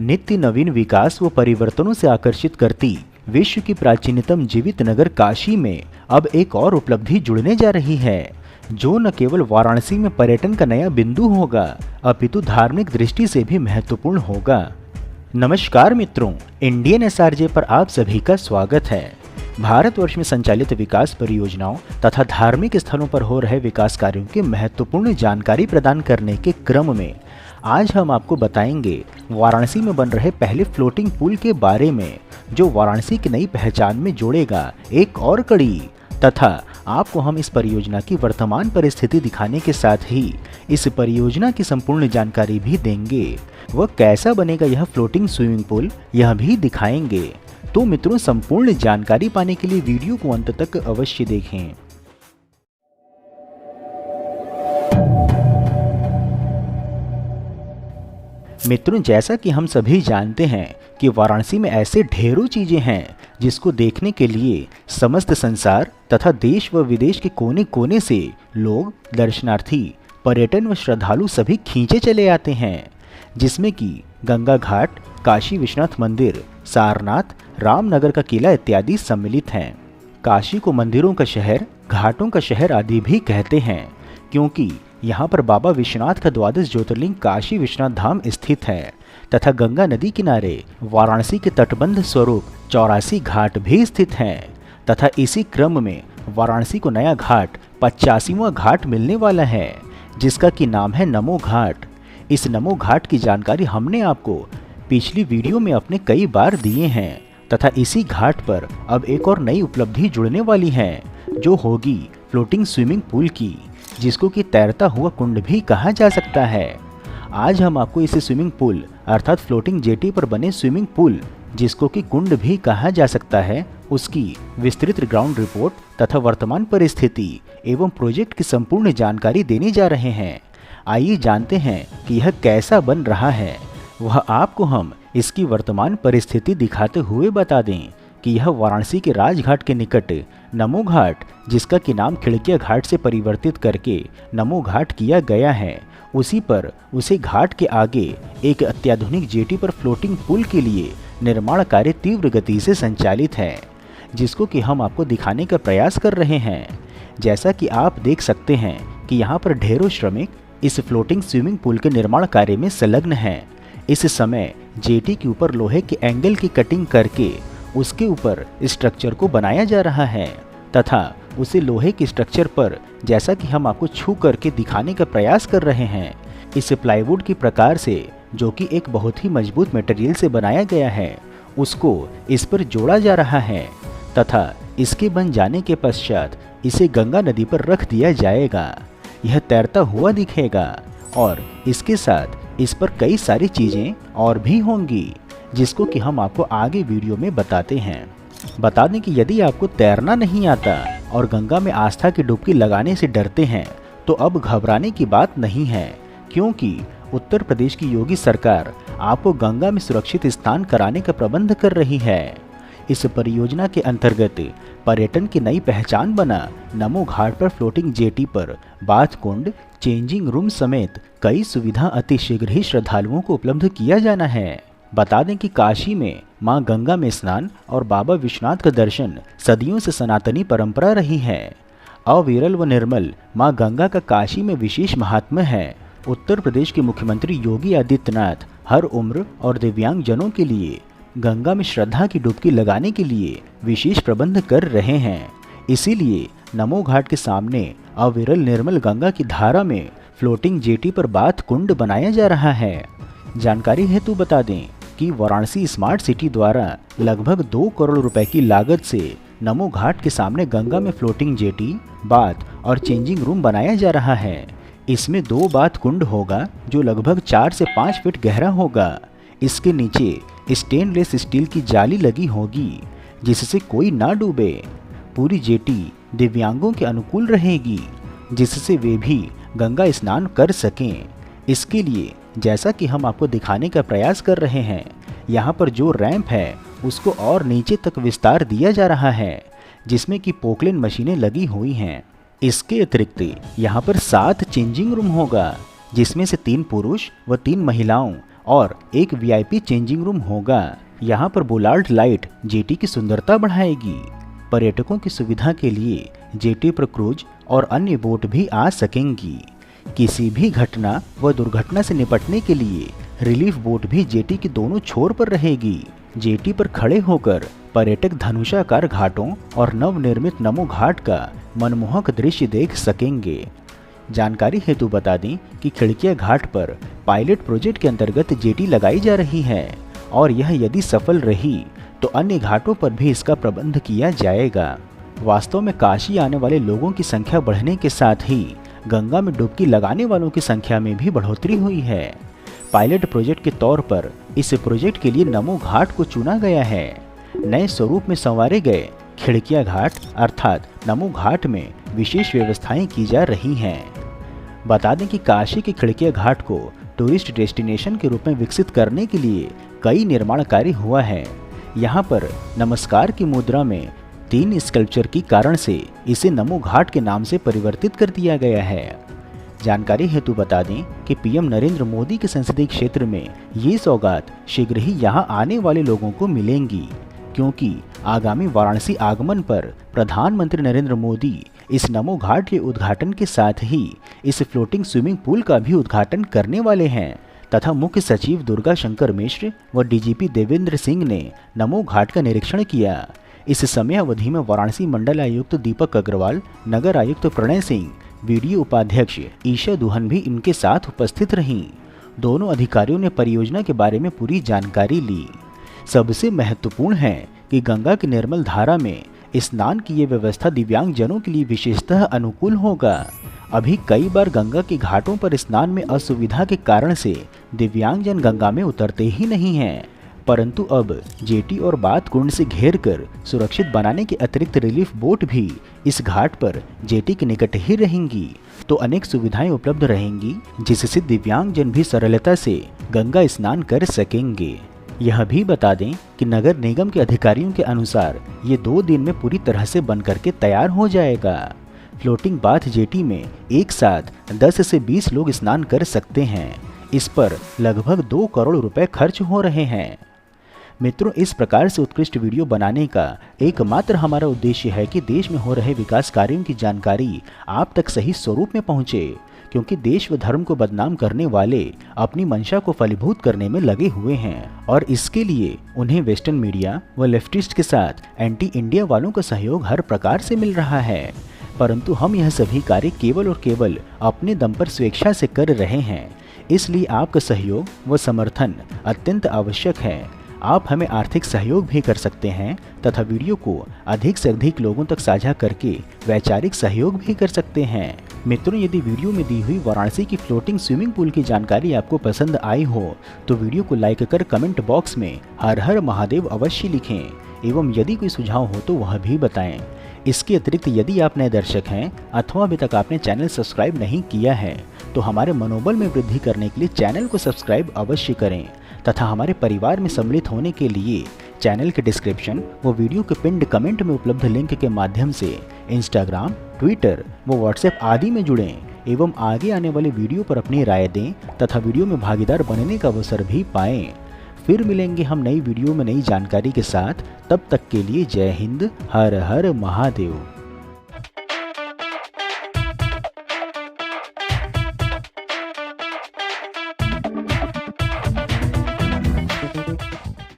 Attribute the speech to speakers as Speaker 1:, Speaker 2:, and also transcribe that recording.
Speaker 1: नित्य नवीन विकास व परिवर्तनों से आकर्षित करती विश्व की प्राचीनतम जीवित नगर काशी में अब एक और उपलब्धि जुड़ने जा रही है, जो न केवल वाराणसी में पर्यटन का नया बिंदु होगा अपितु धार्मिक दृष्टि से भी महत्वपूर्ण होगा। नमस्कार मित्रों, इंडियन एसआरजे पर आप सभी का स्वागत है। भारतवर्ष में संचालित विकास परियोजनाओं तथा धार्मिक स्थलों पर हो रहे विकास कार्यों की महत्वपूर्ण जानकारी प्रदान करने के क्रम में आज हम आपको बताएंगे वाराणसी में बन रहे पहले फ्लोटिंग पुल के बारे में, जो वाराणसी की नई पहचान में जोड़ेगा एक और कड़ी, तथा आपको हम इस परियोजना की वर्तमान परिस्थिति दिखाने के साथ ही इस परियोजना की संपूर्ण जानकारी भी देंगे। वह कैसा बनेगा यह फ्लोटिंग स्विमिंग पूल यह भी दिखाएंगे। तो मित्रों, संपूर्ण जानकारी पाने के लिए वीडियो को अंत तक अवश्य देखें। मित्रों, जैसा कि हम सभी जानते हैं कि वाराणसी में ऐसे ढेरों चीजें हैं जिसको देखने के लिए समस्त संसार तथा देश व विदेश के कोने कोने से लोग, दर्शनार्थी, पर्यटन व श्रद्धालु सभी खींचे चले आते हैं, जिसमें कि गंगा घाट, काशी विश्वनाथ मंदिर, सारनाथ, रामनगर का किला इत्यादि सम्मिलित हैं। काशी को मंदिरों का शहर, घाटों का शहर आदि भी कहते हैं, क्योंकि यहाँ पर बाबा विश्वनाथ का द्वादश ज्योतिर्लिंग काशी विश्वनाथ धाम स्थित है तथा गंगा नदी किनारे वाराणसी के तटबंध स्वरूप 84 घाट भी स्थित हैं तथा इसी क्रम में वाराणसी को नया घाट 85वां घाट मिलने वाला है, जिसका कि नाम है नमो घाट। इस नमो घाट की जानकारी हमने आपको पिछली वीडियो में अपने कई बार दिए हैं तथा इसी घाट पर अब एक और नई उपलब्धि जुड़ने वाली है, जो होगी फ्लोटिंग स्विमिंग पूल की, जिसको कि तैरता हुआ कुंड भी कहा जा सकता है। आज हम आपको इस स्विमिंग पूल अर्थात फ्लोटिंग जेटी पर बने स्विमिंग पूल, जिसको कि कुंड भी कहा जा सकता है, उसकी विस्तृत ग्राउंड रिपोर्ट तथा वर्तमान परिस्थिति एवं प्रोजेक्ट की संपूर्ण जानकारी देने जा रहे हैं। आइए जानते हैं कि यह कैसा बन रहा है। वह आपको हम इसकी वर्तमान परिस्थिति दिखाते हुए बता दें कि यह वाराणसी के राजघाट के निकट नमो घाट, जिसका कि नाम खिड़किया घाट से परिवर्तित करके नमो घाट किया गया है, उसी घाट के आगे एक अत्याधुनिक जेटी पर फ्लोटिंग पुल के लिए निर्माण कार्य तीव्र गति से संचालित है, जिसको कि हम आपको दिखाने का प्रयास कर रहे हैं। जैसा कि आप देख सकते हैं कि यहाँ पर ढेरों श्रमिक इस फ्लोटिंग स्विमिंग पूल के निर्माण कार्य में संलग्न हैं। इस समय जेटी के ऊपर लोहे के एंगल की कटिंग करके उसके ऊपर स्ट्रक्चर को बनाया जा रहा है तथा उसे लोहे के स्ट्रक्चर पर, जैसा कि हम आपको छू करके दिखाने का प्रयास कर रहे हैं, इस प्लाईवुड की प्रकार से, जो कि एक बहुत ही मजबूत मटेरियल से बनाया गया है, उसको इस पर जोड़ा जा रहा है तथा इसके बन जाने के पश्चात इसे गंगा नदी पर रख दिया जाएगा। यह तैरता हुआ दिखेगा और इसके साथ इस पर कई सारी चीजें और भी होंगी, जिसको कि हम आपको आगे वीडियो में बताते हैं। बता दें कि यदि आपको तैरना नहीं आता और गंगा में आस्था की डुबकी लगाने से डरते हैं, तो अब घबराने की बात नहीं है, क्योंकि उत्तर प्रदेश की योगी सरकार आपको गंगा में सुरक्षित स्नान कराने का प्रबंध कर रही है। इस परियोजना के अंतर्गत पर्यटन की नई पहचान बना नमो घाट पर फ्लोटिंग जेटी पर बाथ कुंड, चेंजिंग रूम समेत कई सुविधा अति शीघ्र ही श्रद्धालुओं को उपलब्ध किया जाना है। बता दें कि काशी में मां गंगा में स्नान और बाबा विश्वनाथ का दर्शन सदियों से सनातनी परंपरा रही है। अविरल व निर्मल मां गंगा का काशी में विशेष महात्म्य है। उत्तर प्रदेश के मुख्यमंत्री योगी आदित्यनाथ हर उम्र और दिव्यांग जनों के लिए गंगा में श्रद्धा की डुबकी लगाने के लिए विशेष प्रबंध कर रहे हैं। इसीलिए नमो घाट के सामने अविरल निर्मल गंगा की धारा में फ्लोटिंग जेटी पर बाथ कुंड बनाया जा रहा है। जानकारी हेतु बता दें कि वाराणसी स्मार्ट सिटी द्वारा लगभग 2 करोड़ रुपए की लागत से नमो घाट के सामने गंगा में फ्लोटिंग जेटी, बाथ और चेंजिंग रूम बनाया जा रहा है। इसमें 2 बाथ कुंड होगा, जो लगभग 4 से 5 फीट गहरा होगा। इसके नीचे स्टेनलेस स्टील की जाली लगी होगी, जिससे कोई ना डूबे। पूरी जेटी दिव्यांगों के अनुकूल रहेगी, जिससे वे भी गंगा स्नान कर सकें। इसके लिए, जैसा कि हम आपको दिखाने का प्रयास कर रहे हैं, यहाँ पर जो रैंप है उसको और नीचे तक विस्तार दिया जा रहा है, जिसमें कि पोकलेन मशीनें लगी हुई हैं। इसके अतिरिक्त यहाँ पर 7 चेंजिंग रूम होगा, जिसमें से 3 पुरुष व 3 महिलाओं और एक वीआईपी चेंजिंग रूम होगा। यहाँ पर बुलार्ड लाइट जेटी की सुंदरता बढ़ाएगी। पर्यटकों की सुविधा के लिए जेटी पर क्रूज और अन्य बोट भी आ सकेंगी। किसी भी घटना व दुर्घटना से निपटने के लिए रिलीफ बोट भी जेटी के दोनों छोर पर रहेगी। जेटी पर खड़े होकर पर्यटक धनुषाकार घाटों और नवनिर्मित नमो घाट का मनमोहक दृश्य देख सकेंगे। जानकारी हेतु बता दें कि खिड़किया घाट पर पायलट प्रोजेक्ट के अंतर्गत जेटी लगाई जा रही है और यह यदि सफल रही तो अन्य घाटों पर भी इसका प्रबंध किया जाएगा। वास्तव में काशी आने वाले लोगों की संख्या बढ़ने के साथ ही गंगा में डुबकी लगाने वालों की संख्या में भी बढ़ोतरी हुई है। पायलट प्रोजेक्ट के तौर पर इस प्रोजेक्ट के लिए नमो घाट को चुना गया है। नए स्वरूप में संवारे गए खिड़किया घाट अर्थात नमो घाट में विशेष व्यवस्थाएं की जा रही हैं। बता दें कि काशी के खिड़किया घाट को टूरिस्ट डेस्टिनेशन के रूप में विकसित करने के लिए कई निर्माण कार्य हुआ है। यहाँ पर नमस्कार की मुद्रा में 3 स्कल्पचर के कारण से इसे नमो घाट के नाम से परिवर्तित कर दिया गया है। जानकारी हेतु बता दें कि पीएम नरेंद्र मोदी के संसदीय क्षेत्र में ये सौगात शीघ्र ही यहाँ आने वाले लोगों को मिलेंगी, क्योंकि आगामी वाराणसी आगमन पर प्रधानमंत्री नरेंद्र मोदी इस नमो घाट के उद्घाटन के साथ ही इस फ्लोटिंग स्विमिंग पूल का भी उद्घाटन करने वाले हैं तथा मुख्य सचिव दुर्गा शंकर मिश्र व डीजीपी देवेंद्र सिंह ने नमो घाट का निरीक्षण किया। इस समय अवधि में वाराणसी मंडल आयुक्त दीपक अग्रवाल, नगर आयुक्त प्रणय सिंह, बीडीओ उपाध्यक्ष ईशा दुहन भी इनके साथ उपस्थित रहीं। दोनों अधिकारियों ने परियोजना के बारे में पूरी जानकारी ली। सबसे महत्वपूर्ण है कि गंगा की निर्मल धारा में स्नान की ये व्यवस्था दिव्यांग जनों के लिए विशेषतः अनुकूल होगा। अभी कई बार गंगा के घाटों पर स्नान में असुविधा के कारण से दिव्यांगजन गंगा में उतरते ही नहीं हैं, परंतु अब जेटी और बाथ कुंड से घेर कर सुरक्षित बनाने के अतिरिक्त रिलीफ बोट भी इस घाट पर जेटी के निकट ही रहेंगी, तो अनेक सुविधाएं उपलब्ध रहेंगी जिससे दिव्यांगजन भी सरलता से गंगा स्नान कर सकेंगे। यह भी बता दें कि नगर निगम के अधिकारियों के अनुसार ये 2 दिन में पूरी तरह से बन करके तैयार हो जाएगा। फ्लोटिंग बाथ जेटी में एक साथ 10 से 20 लोग स्नान कर सकते हैं। इस पर लगभग 2 करोड़ रुपए खर्च हो रहे हैं। मित्रों, इस प्रकार से उत्कृष्ट वीडियो बनाने का एकमात्र हमारा उद्देश्य है कि देश में हो रहे विकास कार्यों की जानकारी आप तक सही स्वरूप में पहुंचे, क्योंकि देश व धर्म को बदनाम करने वाले अपनी मंशा को फलीभूत करने में लगे हुए हैं और इसके लिए उन्हें वेस्टर्न मीडिया व लेफ्टिस्ट के साथ एंटी इंडिया वालों का सहयोग हर प्रकार से मिल रहा है। परंतु हम यह सभी कार्य केवल और केवल अपने दम पर स्वेच्छा से कर रहे हैं, इसलिए आपका सहयोग व समर्थन अत्यंत आवश्यक है। आप हमें आर्थिक सहयोग भी कर सकते हैं तथा वीडियो को अधिक से अधिक लोगों तक साझा करके वैचारिक सहयोग भी कर सकते हैं। मित्रों, यदि वीडियो में दी हुई वाराणसी की फ्लोटिंग स्विमिंग पूल की जानकारी आपको पसंद आई हो तो वीडियो को लाइक कर कमेंट बॉक्स में हर हर महादेव अवश्य लिखें एवं यदि कोई सुझाव हो तो वह भी बताएं। इसके अतिरिक्त यदि आप नए दर्शक हैं अथवा अभी तक आपने चैनल सब्सक्राइब नहीं किया है तो हमारे मनोबल में वृद्धि करने के लिए चैनल को सब्सक्राइब अवश्य करें तथा हमारे परिवार में सम्मिलित होने के लिए चैनल के डिस्क्रिप्शन व वीडियो के पिंड कमेंट में उपलब्ध लिंक के माध्यम से इंस्टाग्राम, ट्विटर व व्हाट्सएप आदि में जुड़ें एवं आगे आने वाले वीडियो पर अपनी राय दें तथा वीडियो में भागीदार बनने का अवसर भी पाएं। फिर मिलेंगे हम नई वीडियो में नई जानकारी के साथ। तब तक के लिए जय हिंद, हर हर महादेव।